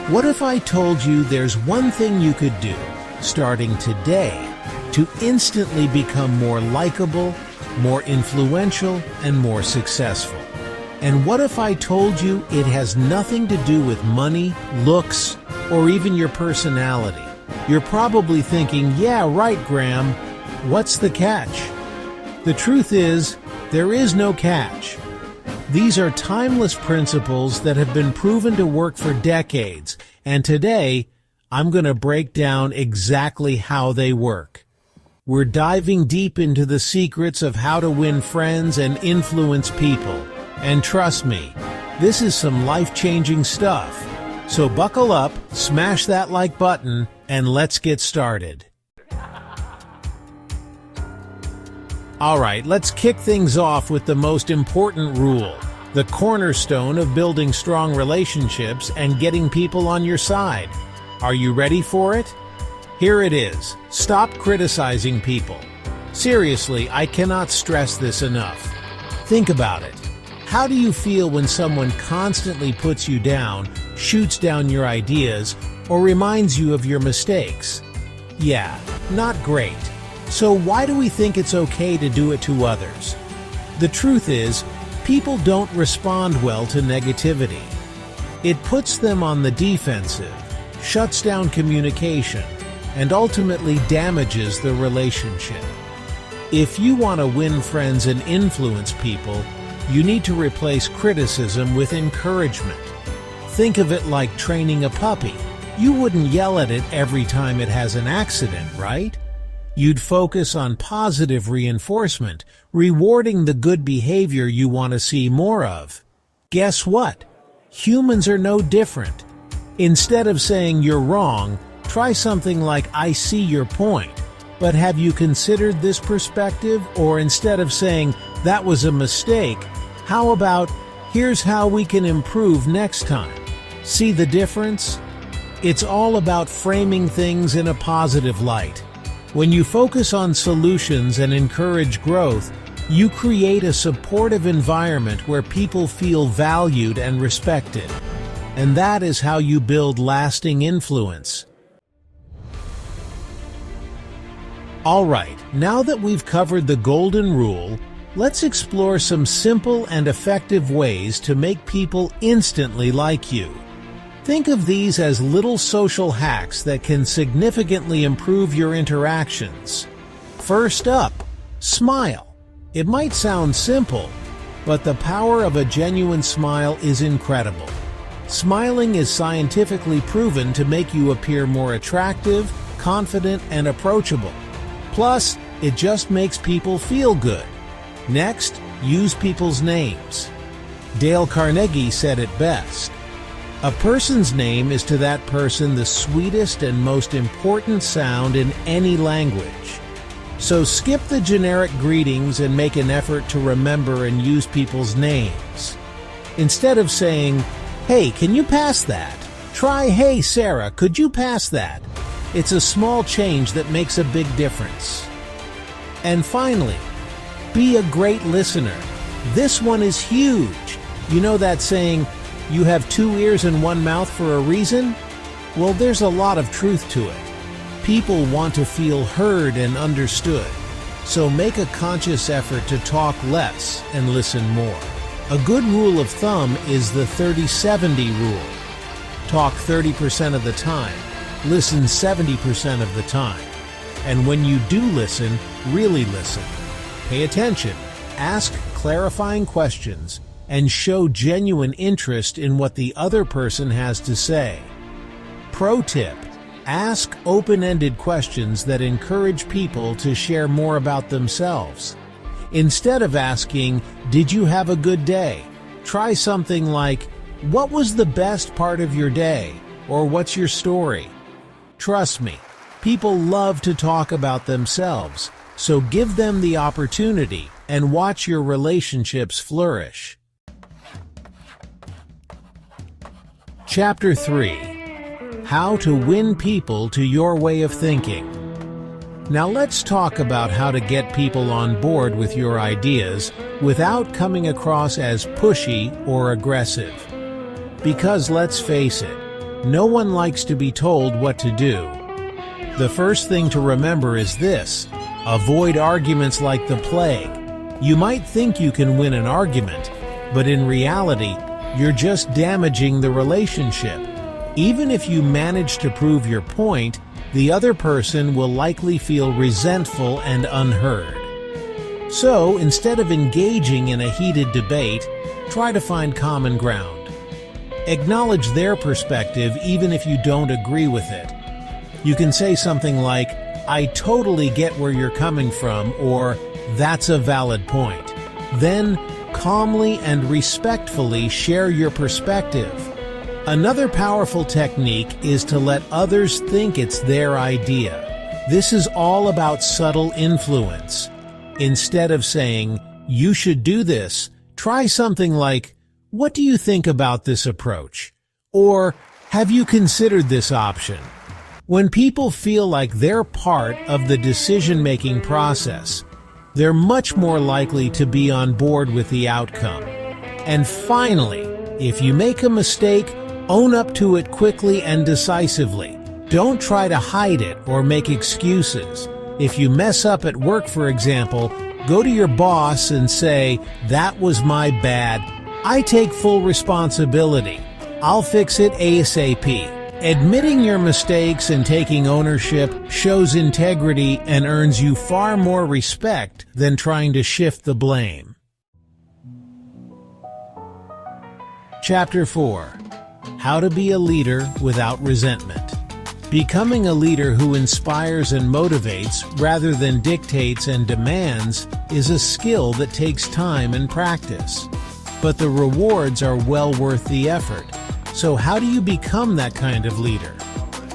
What if I told you there's one thing you could do, starting today, to instantly become more likable, more influential, and more successful? And what if I told you it has nothing to do with money, looks, or even your personality? You're probably thinking, yeah, right, Graham. What's the catch? The truth is, there is no catch. These are timeless principles that have been proven to work for decades, and today, I'm going to break down exactly how they work. We're diving deep into the secrets of how to win friends and influence people. And trust me, this is some life-changing stuff. So buckle up, smash that like button, and let's get started. Alright, let's kick things off with the most important rule, the cornerstone of building strong relationships and getting people on your side. Are you ready for it? Here it is. Stop criticizing people. Seriously, I cannot stress this enough. Think about it. How do you feel when someone constantly puts you down, shoots down your ideas, or reminds you of your mistakes? Yeah, not great. So why do we think it's okay to do it to others? The truth is, people don't respond well to negativity. It puts them on the defensive, shuts down communication, and ultimately damages the relationship. If you want to win friends and influence people, you need to replace criticism with encouragement. Think of it like training a puppy. You wouldn't yell at it every time it has an accident, right? You'd focus on positive reinforcement, rewarding the good behavior you want to see more of. Guess what? Humans are no different. Instead of saying you're wrong, try something like I see your point, but have you considered this perspective? Or instead of saying that was a mistake, how about here's how we can improve next time? See the difference? It's all about framing things in a positive light. When you focus on solutions and encourage growth, you create a supportive environment where people feel valued and respected. And that is how you build lasting influence. Alright, now that we've covered the golden rule, let's explore some simple and effective ways to make people instantly like you. Think of these as little social hacks that can significantly improve your interactions. First up, smile. It might sound simple, but the power of a genuine smile is incredible. Smiling is scientifically proven to make you appear more attractive, confident, and approachable. Plus, it just makes people feel good. Next, use people's names. Dale Carnegie said it best. A person's name is to that person the sweetest and most important sound in any language. So skip the generic greetings and make an effort to remember and use people's names. Instead of saying, "Hey, can you pass that?" Try, "Hey, Sarah, could you pass that?" It's a small change that makes a big difference. And finally, be a great listener. This one is huge. You know that saying, you have two ears and one mouth for a reason? Well, there's a lot of truth to it. People want to feel heard and understood. So make a conscious effort to talk less and listen more. A good rule of thumb is the 30-70 rule. Talk 30% of the time, listen 70% of the time. And when you do listen, really listen. Pay attention, ask clarifying questions, and show genuine interest in what the other person has to say. Pro tip: ask open-ended questions that encourage people to share more about themselves. Instead of asking, "Did you have a good day?" try something like, "What was the best part of your day?" or "What's your story?" Trust me, people love to talk about themselves, so give them the opportunity and watch your relationships flourish. Chapter 3. How to win people to your way of thinking. Now let's talk about how to get people on board with your ideas without coming across as pushy or aggressive. Because let's face it, no one likes to be told what to do. The first thing to remember is this: avoid arguments like the plague. You might think you can win an argument, but in reality, you're just damaging the relationship. Even if you manage to prove your point, the other person will likely feel resentful and unheard. So, instead of engaging in a heated debate, try to find common ground. Acknowledge their perspective even if you don't agree with it. You can say something like, "I totally get where you're coming from," or "That's a valid point." Then, calmly and respectfully share your perspective. Another powerful technique is to let others think it's their idea. This is all about subtle influence. Instead of saying, "You should do this," try something like, "What do you think about this approach?" Or, "Have you considered this option?" When people feel like they're part of the decision-making process, they're much more likely to be on board with the outcome. And finally, if you make a mistake, own up to it quickly and decisively. Don't try to hide it or make excuses. If you mess up at work, for example, go to your boss and say, "That was my bad. I take full responsibility. I'll fix it ASAP." Admitting your mistakes and taking ownership shows integrity and earns you far more respect than trying to shift the blame. Chapter 4. How to be a leader without resentment. Becoming a leader who inspires and motivates rather than dictates and demands is a skill that takes time and practice. But the rewards are well worth the effort. So how do you become that kind of leader?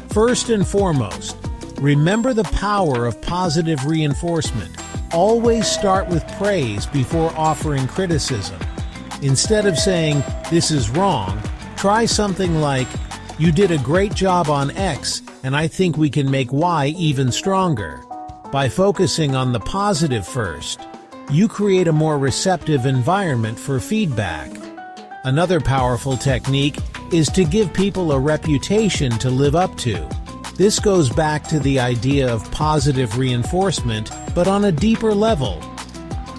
First and foremost, remember the power of positive reinforcement. Always start with praise before offering criticism. Instead of saying, "This is wrong," try something like, "You did a great job on X, and I think we can make Y even stronger." By focusing on the positive first, you create a more receptive environment for feedback. Another powerful technique is to give people a reputation to live up to. This goes back to the idea of positive reinforcement, but on a deeper level.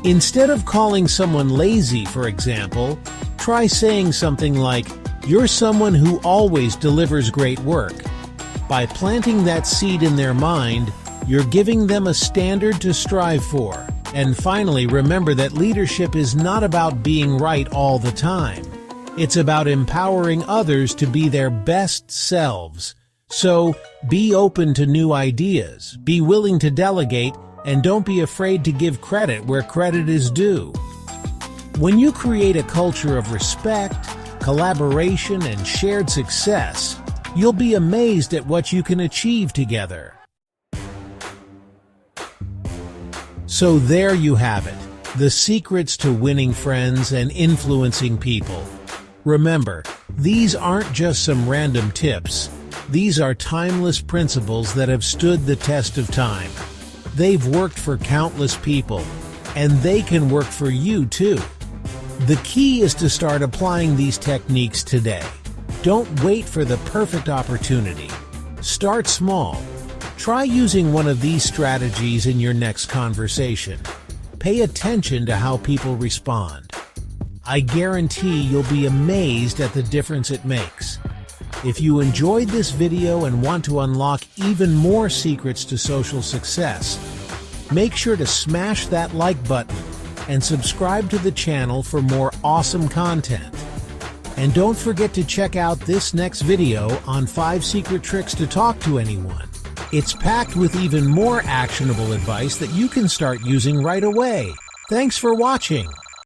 Instead of calling someone lazy, for example, try saying something like, "You're someone who always delivers great work." By planting that seed in their mind, you're giving them a standard to strive for. And finally, remember that leadership is not about being right all the time. It's about empowering others to be their best selves. So, be open to new ideas, be willing to delegate, and don't be afraid to give credit where credit is due. When you create a culture of respect, collaboration, and shared success, you'll be amazed at what you can achieve together. So there you have it, the secrets to winning friends and influencing people. Remember, these aren't just some random tips. These are timeless principles that have stood the test of time. They've worked for countless people, and they can work for you too. The key is to start applying these techniques today. Don't wait for the perfect opportunity. Start small. Try using one of these strategies in your next conversation. Pay attention to how people respond. I guarantee you'll be amazed at the difference it makes. If you enjoyed this video and want to unlock even more secrets to social success, make sure to smash that like button and subscribe to the channel for more awesome content. And don't forget to check out this next video on 5 secret tricks to talk to anyone. It's packed with even more actionable advice that you can start using right away. Thanks for watching.